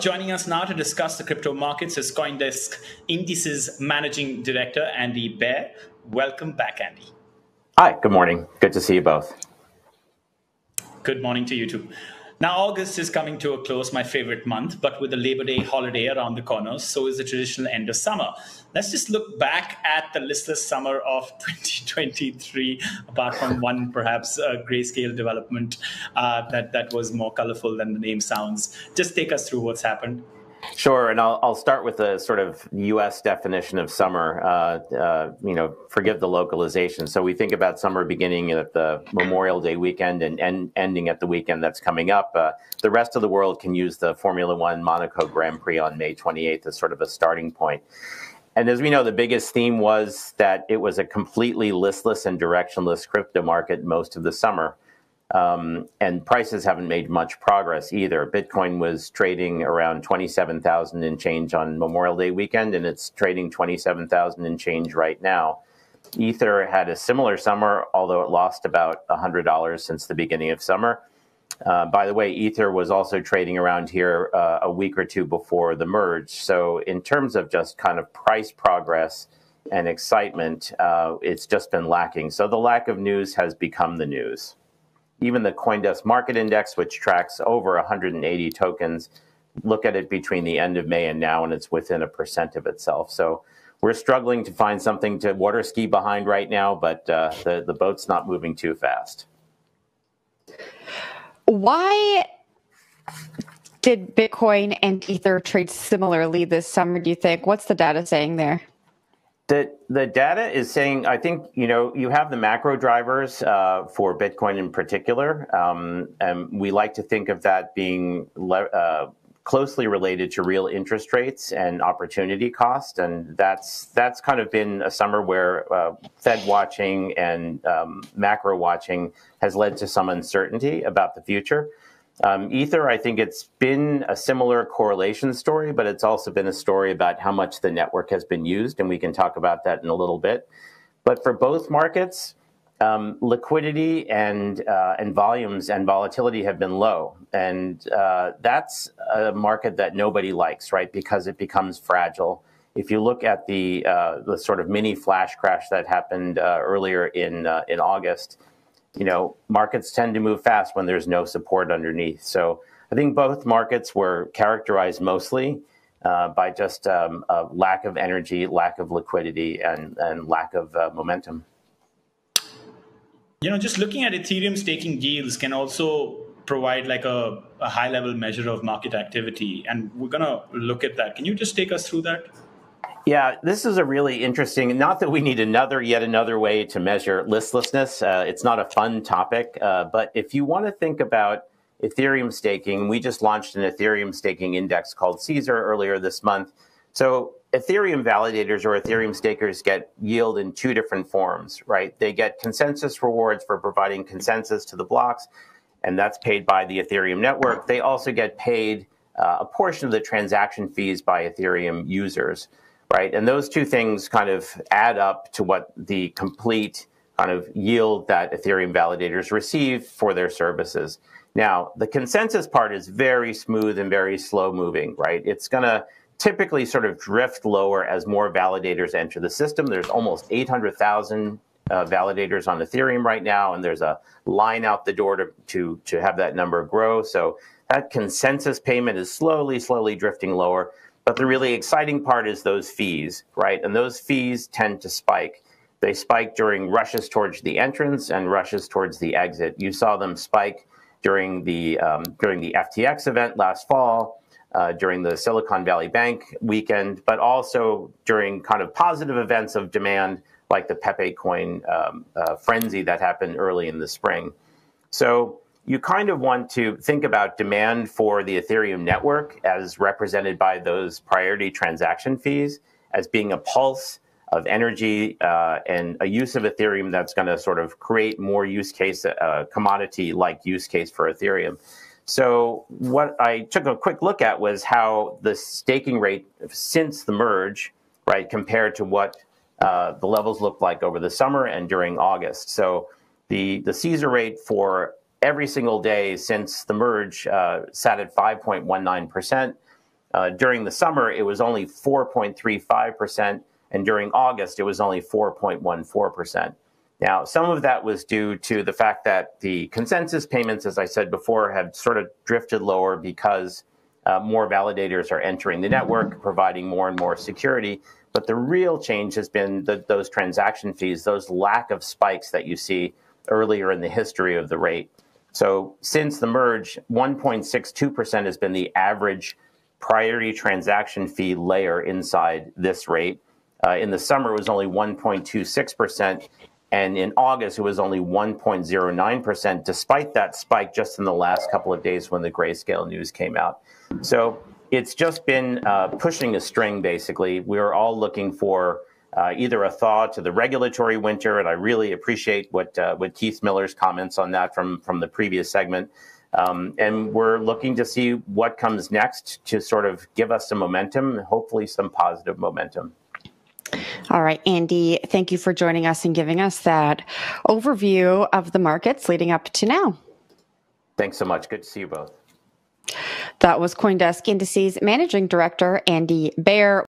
Joining us now to discuss the crypto markets is CoinDesk Indices Managing Director Andy Baehr. Welcome back, Andy. Hi, good morning. Good to see you both. Good morning to you too. Now, August is coming to a close, my favorite month, but with the Labor Day holiday around the corner, so is the traditional end of summer. Let's just look back at the listless summer of 2023, apart from one perhaps grayscale development that was more colorful than the name sounds. Just take us through what's happened. Sure, and I'll start with the sort of U.S. definition of summer. Forgive the localization. So we think about summer beginning at the Memorial Day weekend and ending at the weekend that's coming up. The rest of the world can use the Formula One Monaco Grand Prix on May 28th as sort of a starting point. And as we know, the biggest theme was that it was a completely listless and directionless crypto market most of the summer. And prices haven't made much progress either. Bitcoin was trading around 27,000 and change on Memorial Day weekend, and it's trading 27,000 and change right now. Ether had a similar summer, although it lost about $100 since the beginning of summer. By the way, Ether was also trading around here a week or two before the merge. So in terms of just kind of price progress and excitement, it's just been lacking. So the lack of news has become the news. Even the CoinDesk Market Index, which tracks over 180 tokens, look at it between the end of May and now, and it's within 1% of itself. So we're struggling to find something to water ski behind right now, but the boat's not moving too fast. Why did Bitcoin and Ether trade similarly this summer, do you think? What's the data saying there? The data is saying, I think, you have the macro drivers for Bitcoin in particular. And we like to think of that being closely related to real interest rates and opportunity cost. And that's kind of been a summer where Fed watching and macro watching has led to some uncertainty about the future. Ether, I think it's been a similar correlation story, but it's also been a story about how much the network has been used, and we can talk about that in a little bit. But for both markets, liquidity and volumes and volatility have been low, and that's a market that nobody likes, right? Because it becomes fragile. If you look at the sort of mini flash crash that happened earlier in August. Markets tend to move fast when there's no support underneath. So I think both markets were characterized mostly by just a lack of energy, lack of liquidity, and lack of momentum. Just looking at Ethereum staking deals can also provide like a high-level measure of market activity. And we're going to look at that. Can you just take us through that? Yeah, this is a really interesting, not that we need yet another way to measure listlessness. It's not a fun topic, but if you want to think about Ethereum staking, we just launched an Ethereum staking index called Caesar earlier this month. So Ethereum validators or Ethereum stakers get yield in two different forms, right? They get consensus rewards for providing consensus to the blocks, and that's paid by the Ethereum network. They also get paid a portion of the transaction fees by Ethereum users. Right, and those two things kind of add up to what the complete kind of yield that Ethereum validators receive for their services. Now, the consensus part is very smooth and very slow moving, right? It's going to typically sort of drift lower as more validators enter the system. There's almost 800,000 validators on Ethereum right now, and there's a line out the door to have that number grow. So that consensus payment is slowly drifting lower. But the really exciting part is those fees, right? And those fees tend to spike. They spike during rushes towards the entrance and rushes towards the exit. You saw them spike during the FTX event last fall, during the Silicon Valley Bank weekend, but also during kind of positive events of demand like the Pepe coin frenzy that happened early in the spring. So you kind of want to think about demand for the Ethereum network as represented by those priority transaction fees as being a pulse of energy and a use of Ethereum that's going to sort of create more use case, commodity-like use case for Ethereum. So what I took a quick look at was how the staking rate since the merge, right, compared to what the levels looked like over the summer and during August. So the Caesar rate for every single day since the merge sat at 5.19%. During the summer, it was only 4.35%, and during August, it was only 4.14%. Now, some of that was due to the fact that the consensus payments, as I said before, have sort of drifted lower because more validators are entering the network, providing more and more security. But the real change has been those transaction fees, those lack of spikes that you see earlier in the history of the rate. So since the merge, 1.62% has been the average priority transaction fee layer inside this rate. In the summer, it was only 1.26%. And in August, it was only 1.09%, despite that spike just in the last couple of days when the grayscale news came out. So it's just been pushing a string, basically. We're all looking for either a thaw to the regulatory winter, and I really appreciate what Keith Miller's comments on that from the previous segment. And we're looking to see what comes next to sort of give us some momentum, hopefully some positive momentum. All right, Andy, thank you for joining us and giving us that overview of the markets leading up to now. Thanks so much. Good to see you both. That was CoinDesk Indices Managing Director Andy Baehr.